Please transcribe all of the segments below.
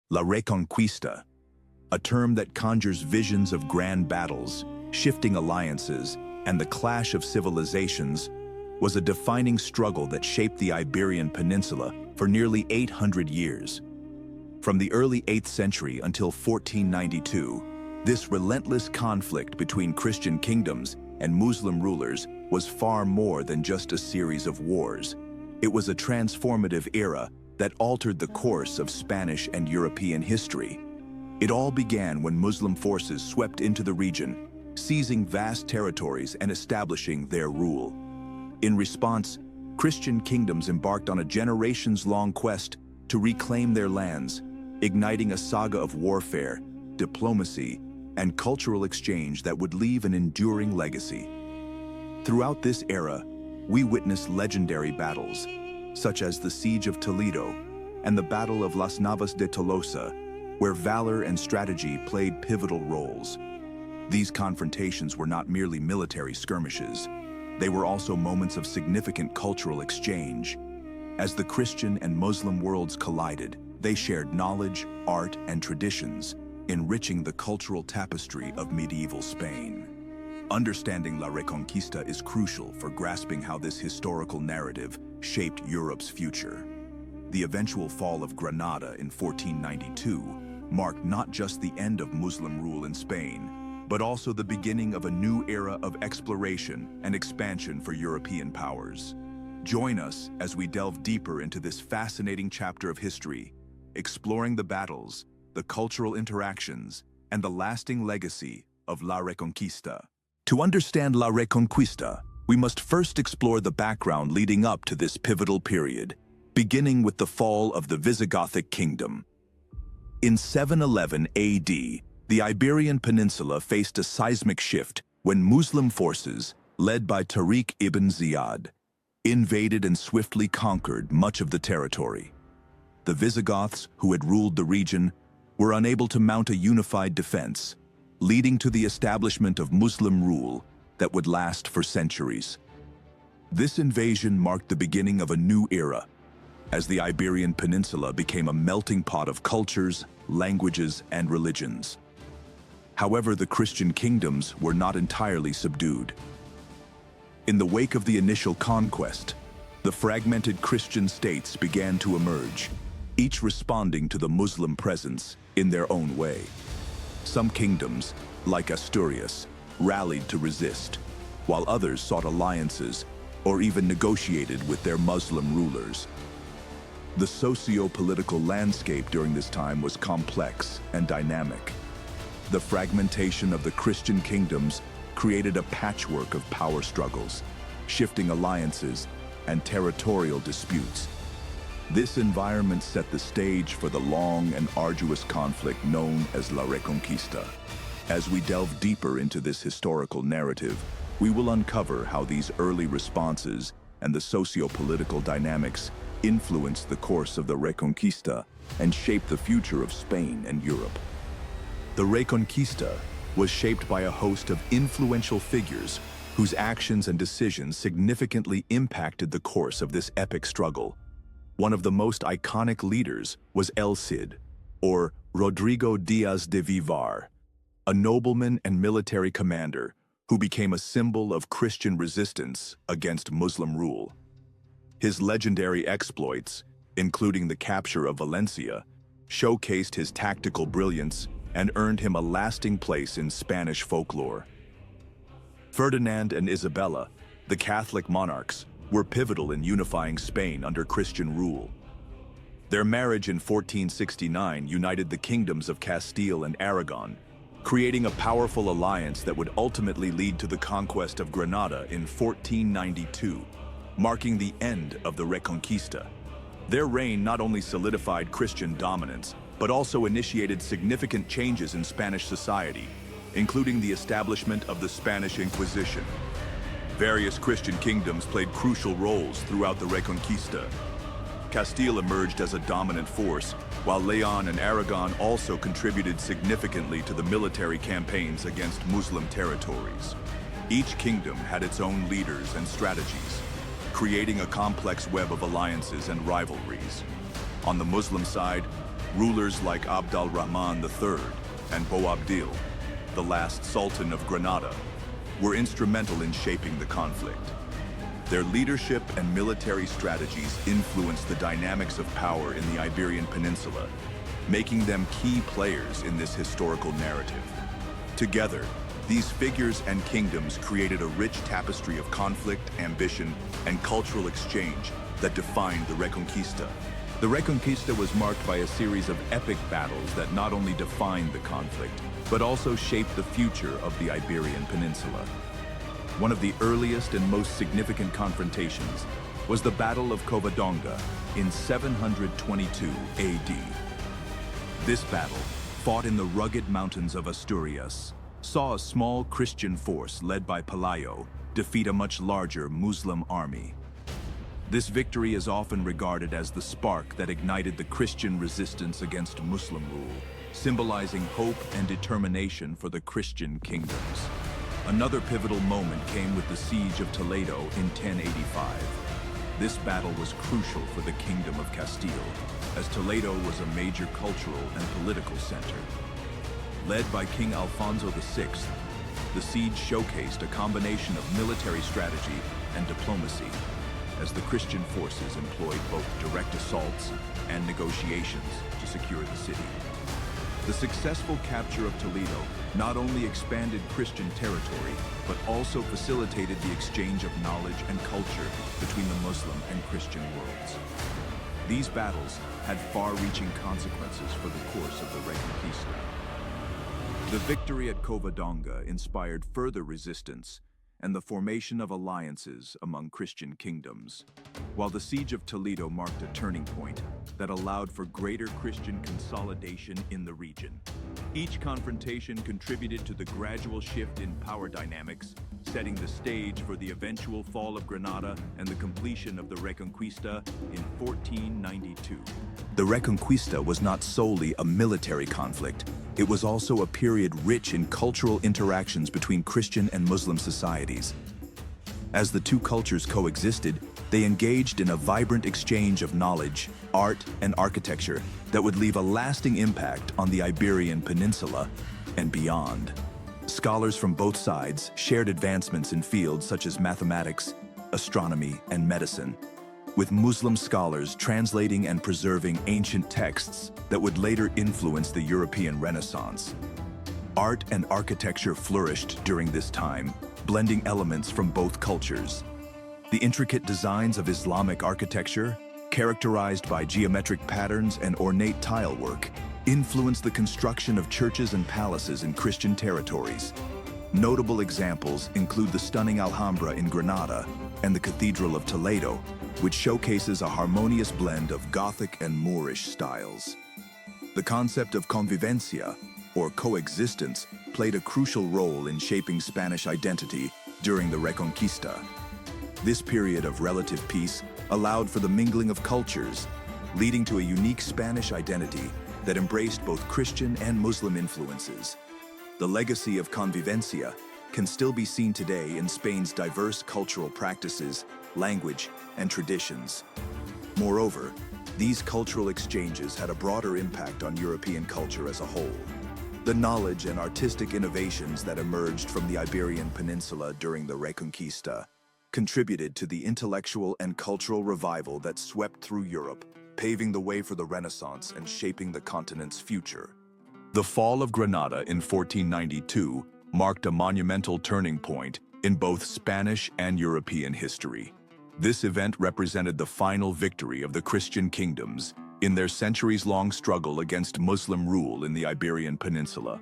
La Reconquista, a term that conjures visions of grand battles, shifting alliances, and the clash of civilizations, was a defining struggle that shaped the Iberian Peninsula for nearly 800 years. From the early 8th century until 1492, this relentless conflict between Christian kingdoms and Muslim rulers was far more than just a series of wars. It was a transformative era that altered the course of Spanish and European history. It all began when Muslim forces swept into the region, seizing vast territories and establishing their rule. In response, Christian kingdoms embarked on a generations-long quest to reclaim their lands, igniting a saga of warfare, diplomacy, and cultural exchange that would leave an enduring legacy. Throughout this era, we witnessed legendary battles, such as the Siege of Toledo and the Battle of Las Navas de Tolosa, where valor and strategy played pivotal roles. These confrontations were not merely military skirmishes. They were also moments of significant cultural exchange. As the Christian and Muslim worlds collided, they shared knowledge, art, and traditions, enriching the cultural tapestry of medieval Spain. Understanding La Reconquista is crucial for grasping how this historical narrative shaped Europe's future. The eventual fall of Granada in 1492 marked not just the end of Muslim rule in Spain, but also the beginning of a new era of exploration and expansion for European powers. Join us as we delve deeper into this fascinating chapter of history, exploring the battles, the cultural interactions, and the lasting legacy of La Reconquista. To understand La Reconquista, we must first explore the background leading up to this pivotal period, beginning with the fall of the Visigothic kingdom. In 711 AD, the Iberian Peninsula faced a seismic shift when Muslim forces, led by Tariq ibn Ziyad, invaded and swiftly conquered much of the territory. The Visigoths, who had ruled the region, were unable to mount a unified defense, leading to the establishment of Muslim rule that would last for centuries. This invasion marked the beginning of a new era, as the Iberian Peninsula became a melting pot of cultures, languages, and religions. However, the Christian kingdoms were not entirely subdued. In the wake of the initial conquest, the fragmented Christian states began to emerge, each responding to the Muslim presence in their own way. Some kingdoms, like Asturias, rallied to resist, while others sought alliances or even negotiated with their Muslim rulers. The socio-political landscape during this time was complex and dynamic. The fragmentation of the Christian kingdoms created a patchwork of power struggles, shifting alliances, and territorial disputes. This environment set the stage for the long and arduous conflict known as La Reconquista. As we delve deeper into this historical narrative, we will uncover how these early responses and the socio-political dynamics influenced the course of the Reconquista and shaped the future of Spain and Europe. The Reconquista was shaped by a host of influential figures whose actions and decisions significantly impacted the course of this epic struggle. One of the most iconic leaders was El Cid, or Rodrigo Díaz de Vivar, a nobleman and military commander who became a symbol of Christian resistance against Muslim rule. His legendary exploits, including the capture of Valencia, showcased his tactical brilliance and earned him a lasting place in Spanish folklore. Ferdinand and Isabella, the Catholic monarchs, were pivotal in unifying Spain under Christian rule. Their marriage in 1469 united the kingdoms of Castile and Aragon, creating a powerful alliance that would ultimately lead to the conquest of Granada in 1492, marking the end of the Reconquista. Their reign not only solidified Christian dominance, but also initiated significant changes in Spanish society, including the establishment of the Spanish Inquisition. Various Christian kingdoms played crucial roles throughout the Reconquista. Castile emerged as a dominant force, while Leon and Aragon also contributed significantly to the military campaigns against Muslim territories. Each kingdom had its own leaders and strategies, creating a complex web of alliances and rivalries. On the Muslim side, Rulers like Abd al-Rahman III and Boabdil, the last Sultan of Granada, were instrumental in shaping the conflict. Their leadership and military strategies influenced the dynamics of power in the Iberian Peninsula, making them key players in this historical narrative. Together, these figures and kingdoms created a rich tapestry of conflict, ambition, and cultural exchange that defined the Reconquista. The Reconquista was marked by a series of epic battles that not only defined the conflict, but also shaped the future of the Iberian Peninsula. One of the earliest and most significant confrontations was the Battle of Covadonga in 722 AD. This battle, fought in the rugged mountains of Asturias, saw a small Christian force led by Pelayo defeat a much larger Muslim army. This victory is often regarded as the spark that ignited the Christian resistance against Muslim rule, symbolizing hope and determination for the Christian kingdoms. Another pivotal moment came with the siege of Toledo in 1085. This battle was crucial for the Kingdom of Castile, as Toledo was a major cultural and political center. Led by King Alfonso VI, the siege showcased a combination of military strategy and diplomacy, as the Christian forces employed both direct assaults and negotiations to secure the city. The successful capture of Toledo not only expanded Christian territory, but also facilitated the exchange of knowledge and culture between the Muslim and Christian worlds. These battles had far-reaching consequences for the course of the Reconquista. The victory at Covadonga inspired further resistance and the formation of alliances among Christian kingdoms, while the siege of Toledo marked a turning point that allowed for greater Christian consolidation in the region. Each confrontation contributed to the gradual shift in power dynamics, setting the stage for the eventual fall of Granada and the completion of the Reconquista in 1492. The Reconquista was not solely a military conflict. It was also a period rich in cultural interactions between Christian and Muslim societies. As the two cultures coexisted, they engaged in a vibrant exchange of knowledge, art, and architecture that would leave a lasting impact on the Iberian Peninsula and beyond. Scholars from both sides shared advancements in fields such as mathematics, astronomy, and medicine, with Muslim scholars translating and preserving ancient texts that would later influence the European Renaissance. Art and architecture flourished during this time, blending elements from both cultures. The intricate designs of Islamic architecture, characterized by geometric patterns and ornate tile work, influenced the construction of churches and palaces in Christian territories. Notable examples include the stunning Alhambra in Granada and the Cathedral of Toledo, which showcases a harmonious blend of Gothic and Moorish styles. The concept of convivencia, or coexistence, played a crucial role in shaping Spanish identity during the Reconquista. This period of relative peace allowed for the mingling of cultures, leading to a unique Spanish identity that embraced both Christian and Muslim influences. The legacy of convivencia can still be seen today in Spain's diverse cultural practices, language, and traditions. Moreover, these cultural exchanges had a broader impact on European culture as a whole. The knowledge and artistic innovations that emerged from the Iberian Peninsula during the Reconquista contributed to the intellectual and cultural revival that swept through Europe, paving the way for the Renaissance and shaping the continent's future. The fall of Granada in 1492 marked a monumental turning point in both Spanish and European history. This event represented the final victory of the Christian kingdoms in their centuries-long struggle against Muslim rule in the Iberian Peninsula.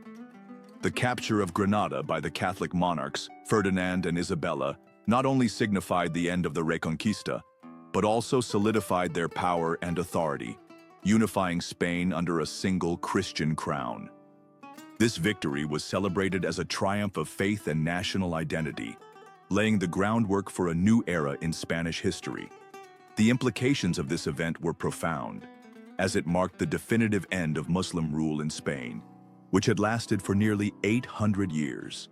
The capture of Granada by the Catholic monarchs, Ferdinand and Isabella, not only signified the end of the Reconquista, but also solidified their power and authority, unifying Spain under a single Christian crown. This victory was celebrated as a triumph of faith and national identity, laying the groundwork for a new era in Spanish history. The implications of this event were profound, as it marked the definitive end of Muslim rule in Spain, which had lasted for nearly 800 years.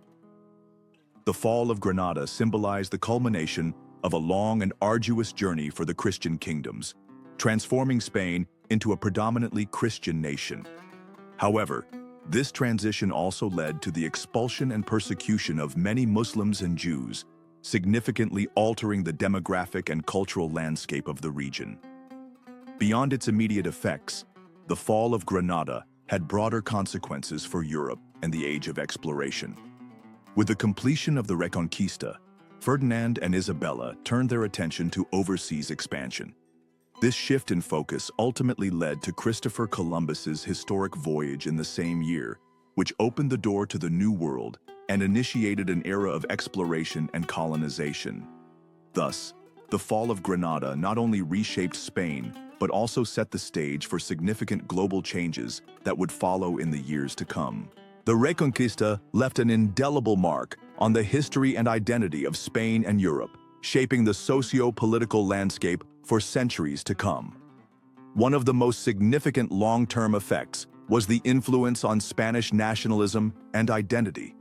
The fall of Granada symbolized the culmination of a long and arduous journey for the Christian kingdoms, transforming Spain into a predominantly Christian nation. However, this transition also led to the expulsion and persecution of many Muslims and Jews, significantly altering the demographic and cultural landscape of the region. Beyond its immediate effects, the fall of Granada had broader consequences for Europe and the age of exploration. With the completion of the Reconquista, Ferdinand and Isabella turned their attention to overseas expansion. This shift in focus ultimately led to Christopher Columbus's historic voyage in the same year, which opened the door to the New World and initiated an era of exploration and colonization. Thus, the fall of Granada not only reshaped Spain, but also set the stage for significant global changes that would follow in the years to come. The Reconquista left an indelible mark on the history and identity of Spain and Europe, shaping the socio-political landscape for centuries to come. One of the most significant long-term effects was the influence on Spanish nationalism and identity.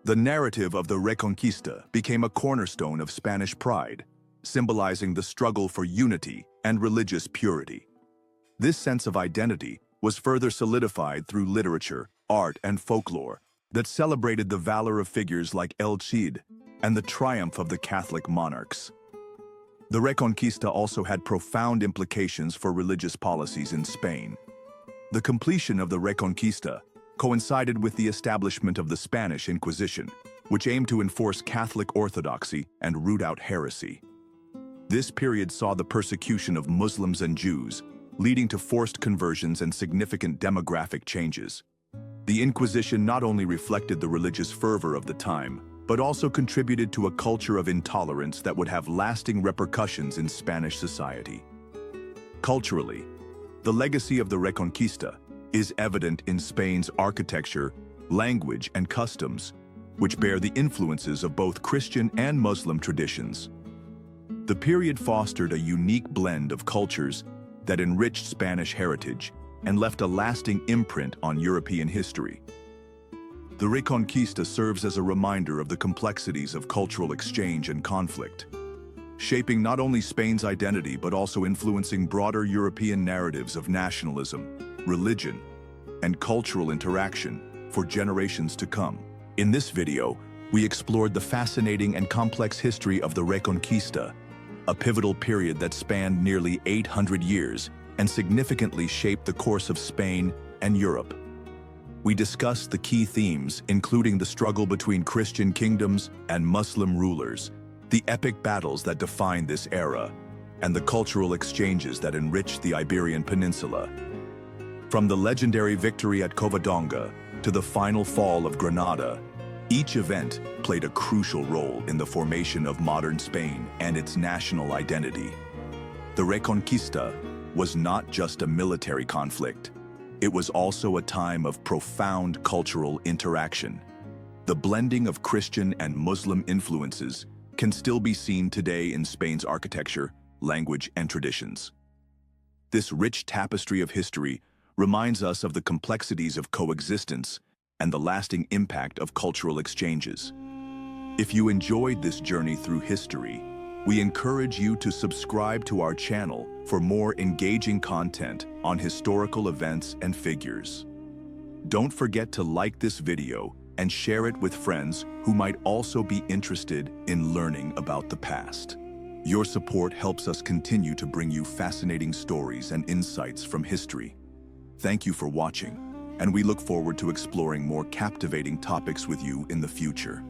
The narrative of the Reconquista became a cornerstone of Spanish pride, symbolizing the struggle for unity and religious purity. This sense of identity was further solidified through literature, art, and folklore that celebrated the valor of figures like El Cid and the triumph of the Catholic monarchs. The Reconquista also had profound implications for religious policies in Spain. The completion of the Reconquista coincided with the establishment of the Spanish Inquisition, which aimed to enforce Catholic orthodoxy and root out heresy. This period saw the persecution of Muslims and Jews, leading to forced conversions and significant demographic changes. The Inquisition not only reflected the religious fervor of the time, but also contributed to a culture of intolerance that would have lasting repercussions in Spanish society. Culturally, the legacy of the Reconquista is evident in Spain's architecture, language, and customs, which bear the influences of both Christian and Muslim traditions. The period fostered a unique blend of cultures that enriched Spanish heritage and left a lasting imprint on European history. The Reconquista serves as a reminder of the complexities of cultural exchange and conflict, shaping not only Spain's identity but also influencing broader European narratives of nationalism, religion, and cultural interaction for generations to come. In this video, we explored the fascinating and complex history of the Reconquista, a pivotal period that spanned nearly 800 years and significantly shaped the course of Spain and Europe. We discussed the key themes, including the struggle between Christian kingdoms and Muslim rulers, the epic battles that defined this era, and the cultural exchanges that enriched the Iberian Peninsula. From the legendary victory at Covadonga to the final fall of Granada, each event played a crucial role in the formation of modern Spain and its national identity. The Reconquista was not just a military conflict. It was also a time of profound cultural interaction. The blending of Christian and Muslim influences can still be seen today in Spain's architecture, language, and traditions. This rich tapestry of history reminds us of the complexities of coexistence and the lasting impact of cultural exchanges. If you enjoyed this journey through history, we encourage you to subscribe to our channel for more engaging content on historical events and figures. Don't forget to like this video and share it with friends who might also be interested in learning about the past. Your support helps us continue to bring you fascinating stories and insights from history. Thank you for watching, and we look forward to exploring more captivating topics with you in the future.